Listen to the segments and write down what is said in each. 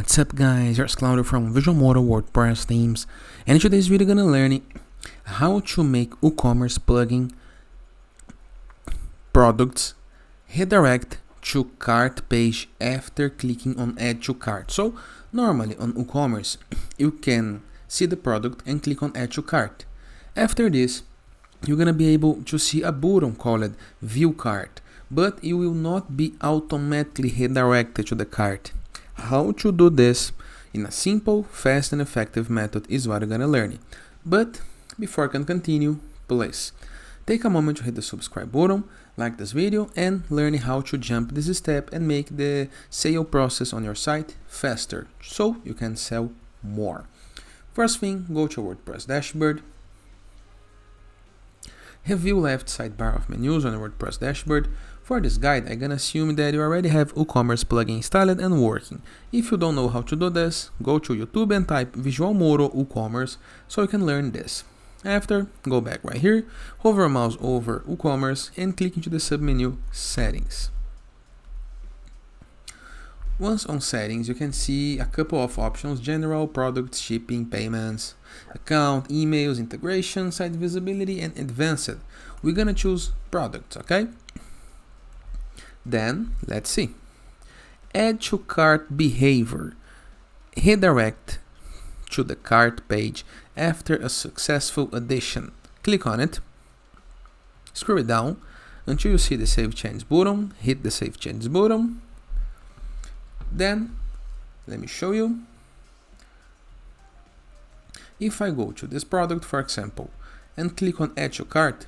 What's up guys, here's Claudio from Visualmodo WordPress themes, and in today's video gonna learn how to make WooCommerce plugin products redirect to cart page after clicking on add to cart. So normally on WooCommerce you can see the product and click on add to cart. After this you're gonna be able to see a button called view cart, but it will not be automatically redirected to the cart. How to do this in a simple, fast and effective method is what you're gonna learn. But before I can continue, please take a moment to hit the subscribe button, like this video, and learn how to jump this step and make the sale process on your site faster so you can sell more. First thing, go to WordPress dashboard. Review left sidebar of menus on the WordPress dashboard. For this guide, I'm gonna assume that you already have WooCommerce plugin installed and working. If you don't know how to do this, go to YouTube and type Visualmodo WooCommerce so you can learn this. After, go back right here, hover your mouse over WooCommerce and click into the submenu Settings. Once on Settings, you can see a couple of options: General, Products, Shipping, Payments, Account, Emails, Integration, Site Visibility, and Advanced. We're gonna choose Products, okay? Then, let's see. Add to cart behavior. Redirect to the cart page after a successful addition. Click on it. Scroll it down until you see the Save Change button. Hit the Save Change button. Then, let me show you. If I go to this product, for example, and click on Add to Cart,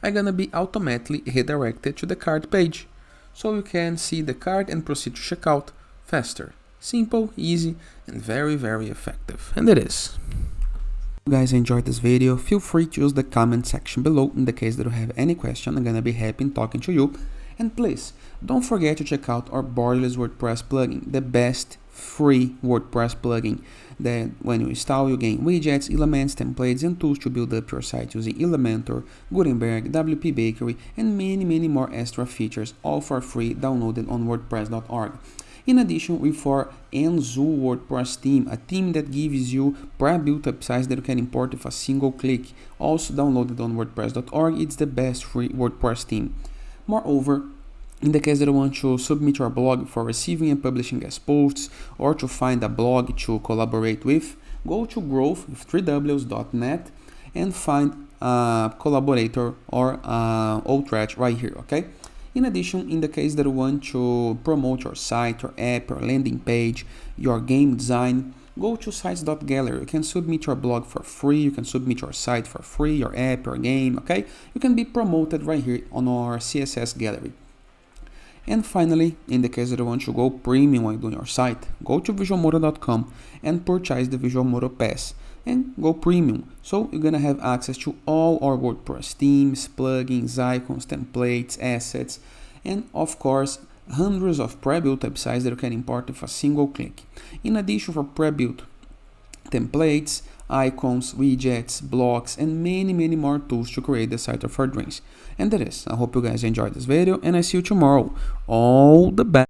I'm gonna be automatically redirected to the cart page, so you can see the cart and proceed to checkout faster. Simple, easy, and very effective. And it is. If you guys enjoyed this video, feel free to use the comment section below in the case that you have any question. I'm gonna be happy in talking to you. And please, don't forget to check out our Borderless WordPress plugin, the best free WordPress plugin that when you install you gain widgets, elements, templates, and tools to build up your site using Elementor, Gutenberg, WP Bakery, and many more extra features, all for free, downloaded on WordPress.org. In addition, with our Enzo WordPress theme, a theme that gives you pre-built up sites that you can import with a single click, also downloaded on WordPress.org. It's the best free WordPress theme. Moreover, in the case that you want to submit your blog for receiving and publishing guest posts, or to find a blog to collaborate with, go to growth3ws.net and find a collaborator or Outreach right here, okay? In addition, in the case that you want to promote your site, your app, your landing page, your game design, go to sites.gallery. You can submit your blog for free, you can submit your site for free, your app, your game, okay? You can be promoted right here on our CSS gallery. And finally, in the case that you want to go premium when doing your site, go to visualmodo.com and purchase the Visualmodo Pass and go premium. So you're gonna have access to all our WordPress themes, plugins, icons, templates, assets, and of course, hundreds of pre-built websites that you can import with a single click. In addition, for pre-built templates, icons, widgets, blocks, and many more tools to create the site of our dreams. And that is. I hope you guys enjoyed this video, and I see you tomorrow. All the best.